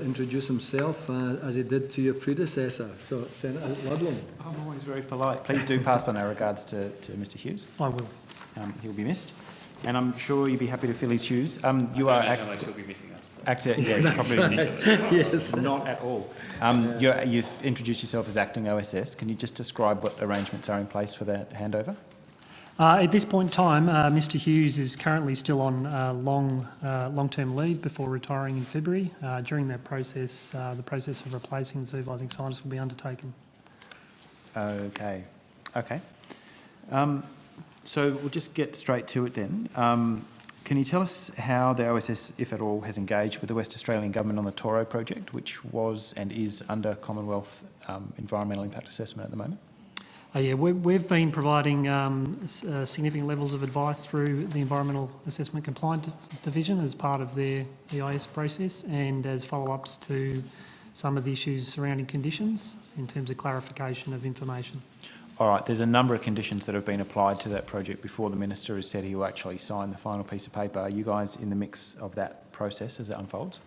introduce himself as he did to your predecessor. So, Senator Ludlam. I'm always very polite. Please do pass on our regards to Mr. Hughes. I will. He'll be missed. And I'm sure you'd be happy to fill his shoes. You are how much he'll be missing us. Actor, yeah, probably Right. Yes. not at all. You've introduced yourself as acting OSS. Can you just describe what arrangements are in place for that handover? At this point in time, Mr. Hughes is currently still on long-term leave before retiring in February. During that process, the process of replacing the supervising scientist will be undertaken. Okay. So we'll just get straight to it then. Can you tell us how the OSS, if at all, has engaged with the West Australian Government on the Toro project, which was and is under Commonwealth Environmental Impact Assessment at the moment? Yeah, we've been providing significant levels of advice through the Environmental Assessment Compliance Division as part of their EIS process and as follow-ups to some of the issues surrounding conditions in terms of clarification of information. All right, there's a number of conditions that have been applied to that project before the Minister has said he will actually sign the final piece of paper. Are you guys in the mix of that process as it unfolds?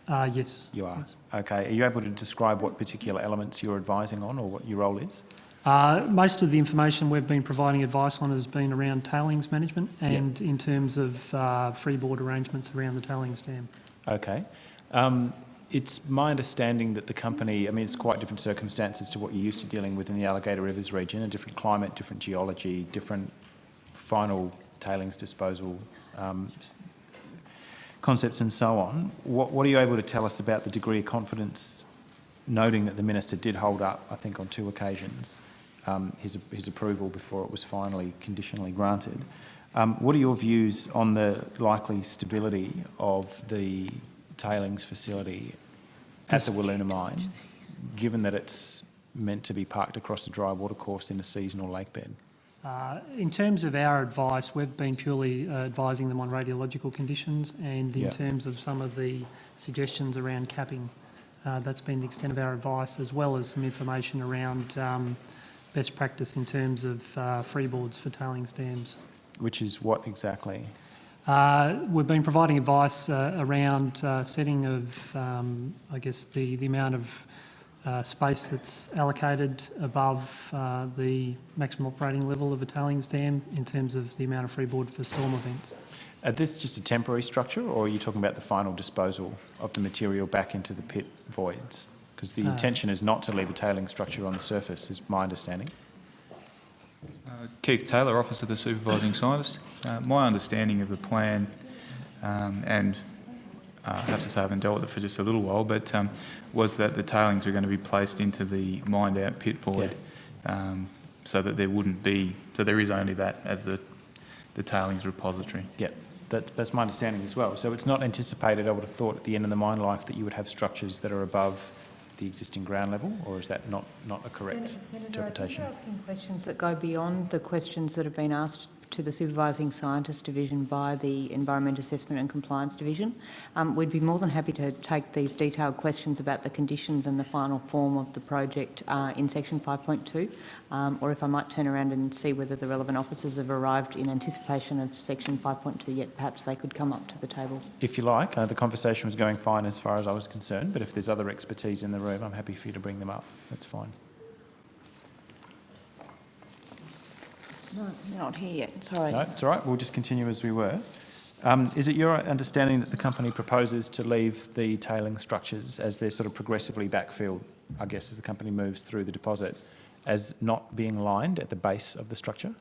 Yes. You are? Yes. Okay. Are you able to describe what particular elements you're advising on or what your role is? Most of the information we've been providing advice on has been around tailings management and in terms of freeboard arrangements around the tailings dam. Okay. It's my understanding that the company, I mean, it's quite different circumstances to what you're used to dealing with in the Alligator Rivers region, a different climate, different geology, different final tailings disposal concepts and so on. What are you able to tell us about the degree of confidence, noting that the Minister did hold up, I think on 2 occasions, his approval before it was finally conditionally granted? What are your views on the likely stability of the tailings facility at the Wiluna mine, given that it's meant to be parked across a dry water course in a seasonal lake bed? In terms of our advice, we've been purely advising them on radiological conditions and in terms of some of the suggestions around capping. That's been the extent of our advice, as well as some information around best practice in terms of freeboards for tailings dams. Which is what exactly? We've been providing advice around setting of, I guess, the amount of space that's allocated above the maximum operating level of a tailings dam in terms of the amount of freeboard for storm events. Is this just a temporary structure, or are you talking about the final disposal of the material back into the pit voids? Because the intention is not to leave a tailings structure on the surface, is my understanding. Keith Taylor, Office of the Supervising Scientist. My understanding of the plan, and I have to say I haven't dealt with it for just a little while, but was that the tailings were going to be placed into the mined out pit void, so that there wouldn't be, so there is only that as the tailings repository. Yeah, that's my understanding as well. So it's not anticipated, I would have thought, at the end of the mine life that you would have structures that are above the existing ground level, or is that not a correct interpretation? You're asking questions that go beyond the questions that have been asked to the Supervising Scientist Division by the Environment Assessment and Compliance Division. We'd be more than happy to take these detailed questions about the conditions and the final form of the project in section 5.2, or if I might turn around and see whether the relevant officers have arrived in anticipation of section 5.2 yet, perhaps they could come up to the table. If you like, the conversation was going fine as far as I was concerned, but if there's other expertise in the room, I'm happy for you to bring them up. That's fine. No, they're not here yet, sorry. No, it's all right. We'll just continue as we were. Is it your understanding that the company proposes to leave the tailing structures as they're sort of progressively backfilled, I guess, as the company moves through the deposit, as not being lined at the base of the structure?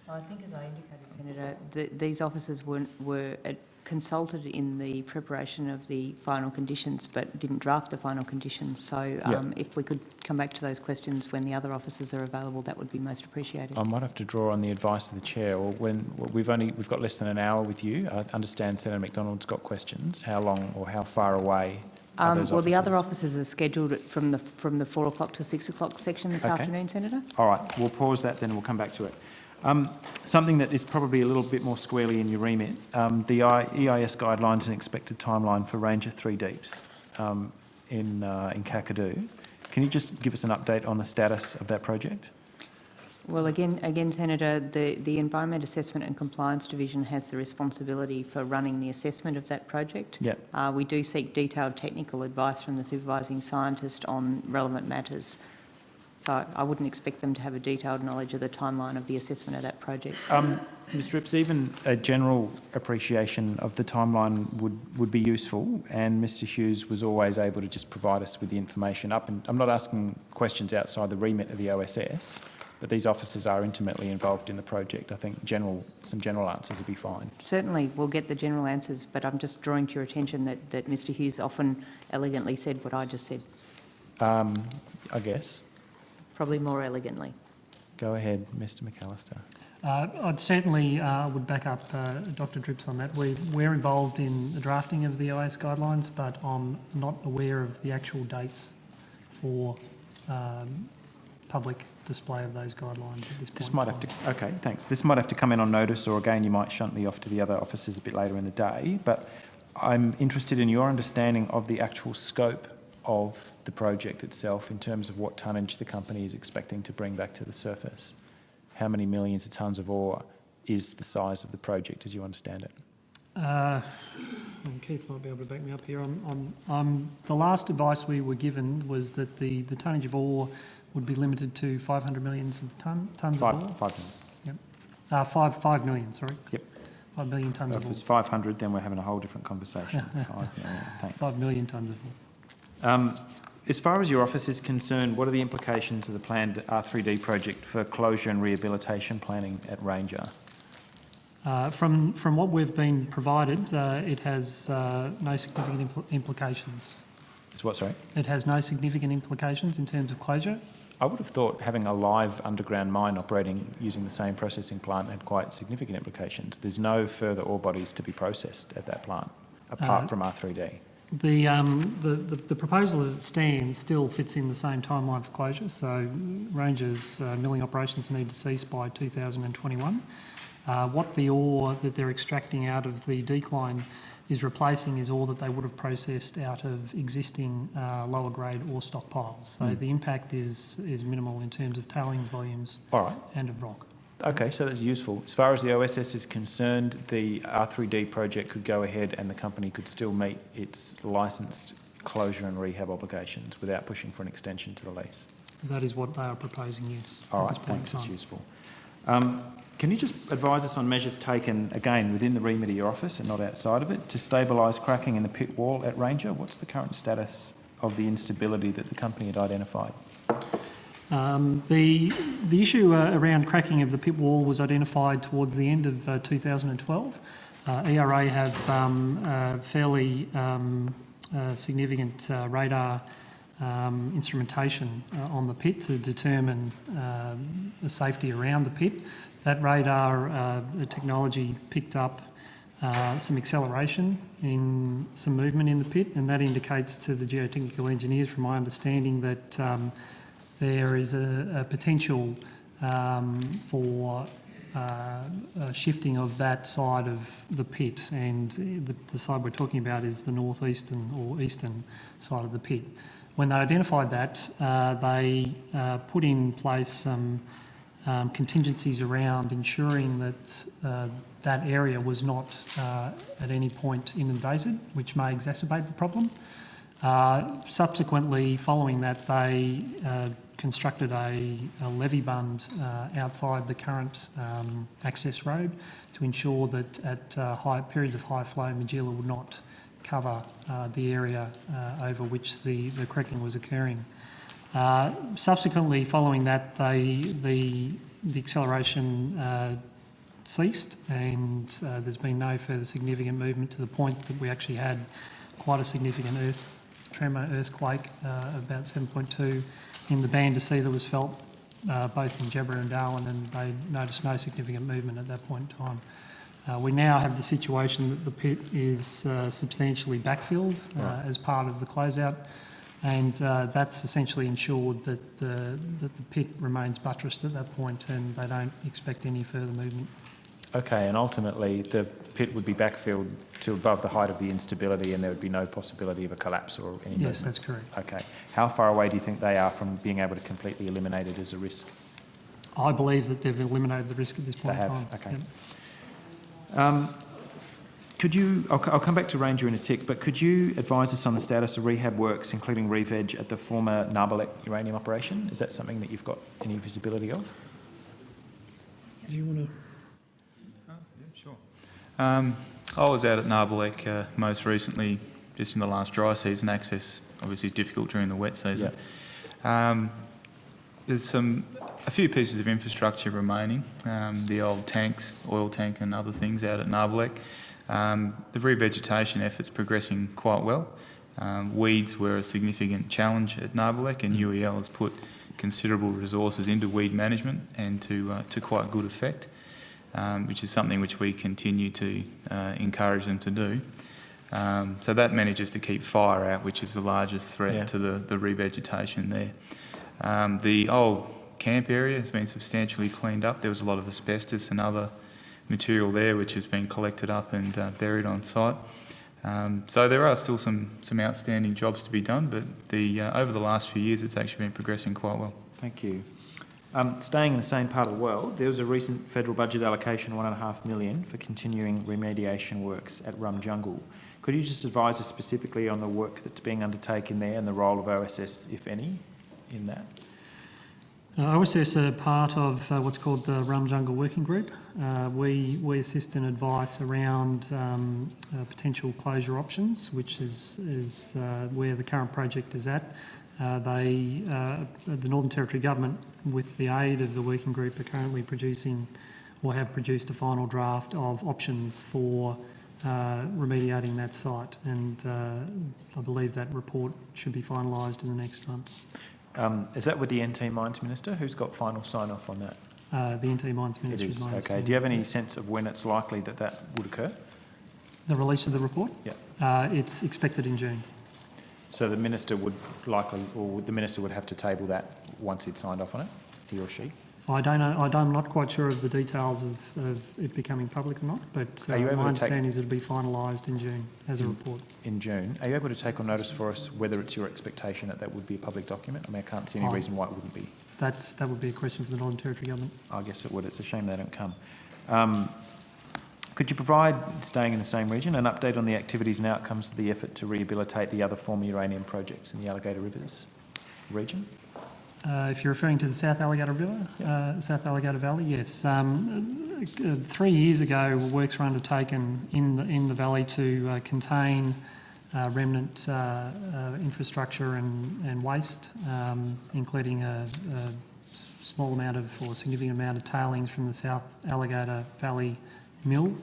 I think, as I indicated, Senator, these officers were consulted in the preparation of the final conditions but didn't draft the final conditions. So if we could come back to those questions when the other officers are available, that would be most appreciated. I might have to draw on the advice of the Chair, or when we've got less than an hour with you. I understand Senator McDonald's got questions. How long or how far away are those well, officers? the other officers are scheduled from the 4 o'clock to 6 o'clock section this afternoon, Senator. All right, we'll pause that then and we'll come back to it. Something that is probably a little bit more squarely in your remit, the EIS guidelines and expected timeline for Ranger 3 Deeps in Kakadu. Can you just give us an update on the status of that project? Well, again, Senator, the Environment Assessment and Compliance Division has the responsibility for running the assessment of that project. Yep. We do seek detailed technical advice from the supervising scientist on relevant matters. So I wouldn't expect them to have a detailed knowledge of the timeline of the assessment of that project. Mr. Ripps, even a general appreciation of the timeline would be useful, and Mr. Hughes was always able to just provide us with the information up. And I'm not asking questions outside the remit of the OSS, but these officers are intimately involved in the project. I think some general answers would be fine. Certainly, we'll get the general answers, but I'm just drawing to your attention that Mr Hughes often elegantly said what I just said. I guess. Probably more elegantly. Go ahead, Mr. McAllister. I'd certainly would back up Dr Dripps on that. We're involved in the drafting of the OAS guidelines, but I'm not aware of the actual dates for public display of those guidelines at this point. This might have to, okay, thanks. This might have to come in on notice, or again, you might shunt me off to the other officers a bit later in the day, but I'm interested in your understanding of the actual scope of the project itself in terms of what tonnage the company is expecting to bring back to the surface. How many millions of tonnes of ore is the size of the project as you understand it? Keith might be able to back me up here. The last advice we were given was that the tonnage of ore would be limited to 500 million tonnes of ore. 5 million. Yep. 5 million, sorry. Yep. 5 million tonnes If of ore. it's 500, then we're having a whole different conversation. 5 million, thanks. 5 million tonnes of ore. As far as your office is concerned, what are the implications of the planned R3D project for closure and rehabilitation planning at Ranger? From what we've been provided, it has no significant implications. It's what, sorry? It has no significant implications in terms of closure. I would have thought having a live underground mine operating using the same processing plant had quite significant implications. There's no further ore bodies to be processed at that plant, apart from R3D. The proposal as it stands still fits in the same timeline for closure, so Ranger's milling operations need to cease by 2021. What the ore that they're extracting out of the decline is replacing is ore that they would have processed out of existing lower grade ore stockpiles. So the impact is minimal in terms of tailings volumes and of rock. Okay, so that's useful. As far as the OSS is concerned, the R3D project could go ahead and the company could still meet its licensed closure and rehab obligations without pushing for an extension to the lease. That is what they are proposing, yes. All right, thanks, that's useful. Can you just advise us on measures taken, again, within the remit of your office and not outside of it, to stabilise cracking in the pit wall at Ranger? What's the current status of the instability that the company had identified? The issue around cracking of the pit wall was identified towards the end of 2012. ERA have fairly significant radar instrumentation on the pit to determine the safety around the pit. That radar technology picked up some acceleration in some movement in the pit, and that indicates to the geotechnical engineers, from my understanding, that there is a potential for shifting of that side of the pit, and the side we're talking about is the northeastern or eastern side of the pit. When they identified that, they put in place some contingencies around ensuring that that area was not at any point inundated, which may exacerbate the problem. Subsequently, following that, they constructed a levee bund outside the current access road to ensure that at periods of high flow, Magilla would not cover the area over which the cracking was occurring. Subsequently, following that, the acceleration ceased, and there's been no further significant movement, to the point that we actually had quite a significant earthquake, about 7.2 in the band to sea that was felt both in Jebra and Darwin, and they noticed no significant movement at that point in time. We now have the situation that the pit is substantially backfilled as part of the closeout, and that's essentially ensured that the pit remains buttressed at that point, and they don't expect any further movement. Okay, and ultimately the pit would be backfilled to above the height of the instability, and there would be no possibility of a collapse or any movement? Yes, that's correct. Okay. How far away do you think they are from being able to completely eliminate it as a risk? I believe that they've eliminated the risk at this point They in have, time. okay. Yep. Could you, I'll come back to Ranger in a tick, but could you advise us on the status of rehab works, including re-veg at the former Narbalek uranium operation? Is that something that you've got any visibility of? Do you want to? Sure. I was out at Narbalek most recently, just in the last dry season. Access obviously is difficult during the wet season. There's a few pieces of infrastructure remaining, the old tanks, oil tank and other things out at Narbalek. The revegetation effort's progressing quite well. Weeds were a significant challenge at Narbalek, and UEL has put considerable resources into weed management and to quite good effect, which is something which we continue to encourage them to do. So that manages to keep fire out, which is the largest threat to the revegetation there. The old camp area has been substantially cleaned up. There was a lot of asbestos and other material there which has been collected up and buried on site. So there are still some outstanding jobs to be done, but over the last few years it's actually been progressing quite well. Thank you. Staying in the same part of the world, there was a recent federal budget allocation of $1.5 million for continuing remediation works at Rum Jungle. Could you just advise us specifically on the work that's being undertaken there and the role of OSS, if any, in that? OSS are part of what's called the Rum Jungle Working Group. We assist and advise around potential closure options, which is where the current project is at. The Northern Territory Government, with the aid of the working group, are currently producing or have produced a final draft of options for remediating that site, and I believe that report should be finalised in the next month. Is that with the NT Mines Minister? Who's got final sign-off on that? The NT Mines Minister It is, my okay. understanding. Do you have any sense of when it's likely that that would occur? The release of the report? Yeah. It's expected in June. So the Minister would likely, or the Minister would have to table that once he'd signed off on it, he or she? I don't know. I'm not quite sure of the details of it becoming public or not, but Are you able my to understanding is it'll be finalised in June as a report. In June. Are you able to take on notice for us whether it's your expectation that that would be a public document? I mean, I can't see any reason why it wouldn't be. That would be a question for the Northern Territory Government. I guess it would. It's a shame they don't come. Could you provide, staying in the same region, an update on the activities and outcomes of the effort to rehabilitate the other former uranium projects in the Alligator Rivers region? If you're referring to the South Alligator River, South Alligator Valley, yes. 3 years ago, works were undertaken in the valley to contain remnant infrastructure and waste, including a small amount of, or significant amount of tailings from the South Alligator Valley mill.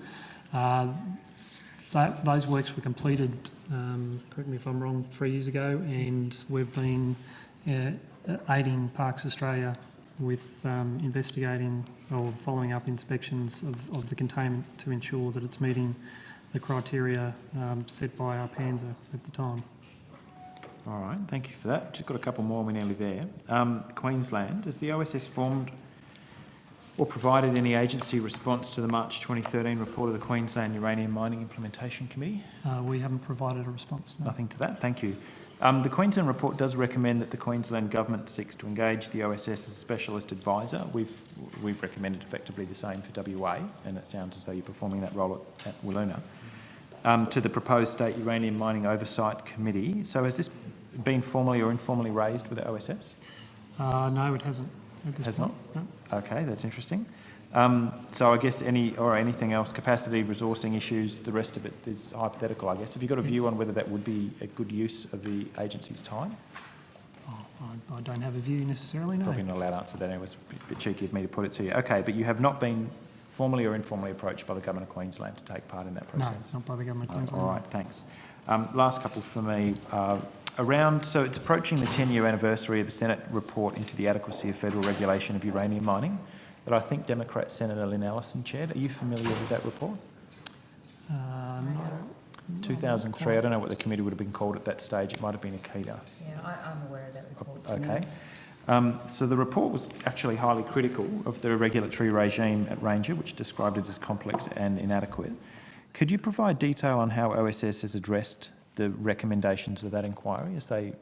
Those works were completed, correct me if I'm wrong, 3 years ago, and we've been aiding Parks Australia with investigating or following up inspections of the containment to ensure that it's meeting the criteria set by our Panzer at the time. All right, thank you for that. Just got a couple more, we're nearly there. Queensland, has the OSS formed or provided any agency response to the March 2013 report of the Queensland Uranium Mining Implementation Committee? We haven't provided a response, no. Nothing to that, thank you. The Queensland report does recommend that the Queensland Government seeks to engage the OSS as a specialist advisor. We've recommended effectively the same for WA, and it sounds as though you're performing that role at Wiluna, to the proposed State Uranium Mining Oversight Committee. So has this been formally or informally raised with the OSS? No, it hasn't. Has not? No. Okay, that's interesting. So I guess anything else, capacity, resourcing issues, the rest of it is hypothetical, I guess. Have you got a view on whether that would be a good use of the agency's time? I don't have a view necessarily, no. Probably not allowed to answer that. It was a bit cheeky of me to put it to you. Okay, but you have not been formally or informally approached by the Government of Queensland to take part in that process? No, not by the Government of Queensland. All right, thanks. Last couple for me. So it's approaching the 10-year anniversary of the Senate report into the adequacy of federal regulation of uranium mining that I think Democrat Senator Lynn Allison chaired. Are you familiar with that report? No. 2003, I don't know what the committee would have been called at that stage. It might have been Akita. Yeah, I'm aware of that report. Okay. So the report was actually highly critical of the regulatory regime at Ranger, which described it as complex and inadequate. Could you provide detail on how OSS has addressed the recommendations of that inquiry as they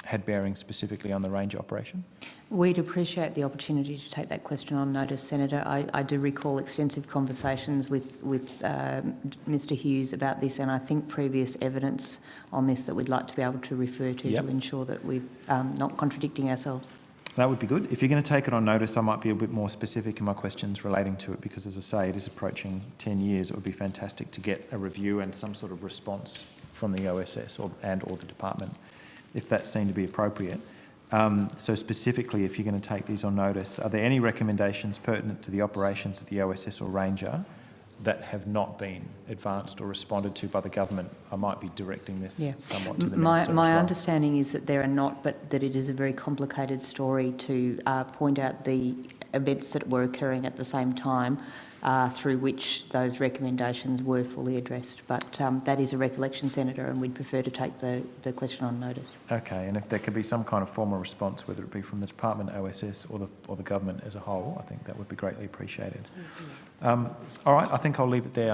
had bearing specifically on the ranger operation? We'd appreciate the opportunity to take that question on notice, Senator. I do recall extensive conversations with Mr Hughes about this, and I think previous evidence on this that we'd like to be able to refer to Yep. to ensure that we're not contradicting ourselves. That would be good. If you're going to take it on notice, I might be a bit more specific in my questions relating to it because, as I say, it is approaching 10 years. It would be fantastic to get a review and some sort of response from the OSS or the department, if that seemed to be appropriate. So specifically, if you're going to take these on notice, are there any recommendations pertinent to the operations of the OSS or Ranger that have not been advanced or responded to by the government? I might be directing this somewhat to the Minister My as well. understanding is that there are not, but that it is a very complicated story to point out the events that were occurring at the same time through which those recommendations were fully addressed. But that is a recollection, Senator, and we'd prefer to take the question on notice. Okay, and if there could be some kind of formal response, whether it be from the Department, OSS or the government as a whole, I think that would be greatly appreciated. All right, I think I'll leave it there.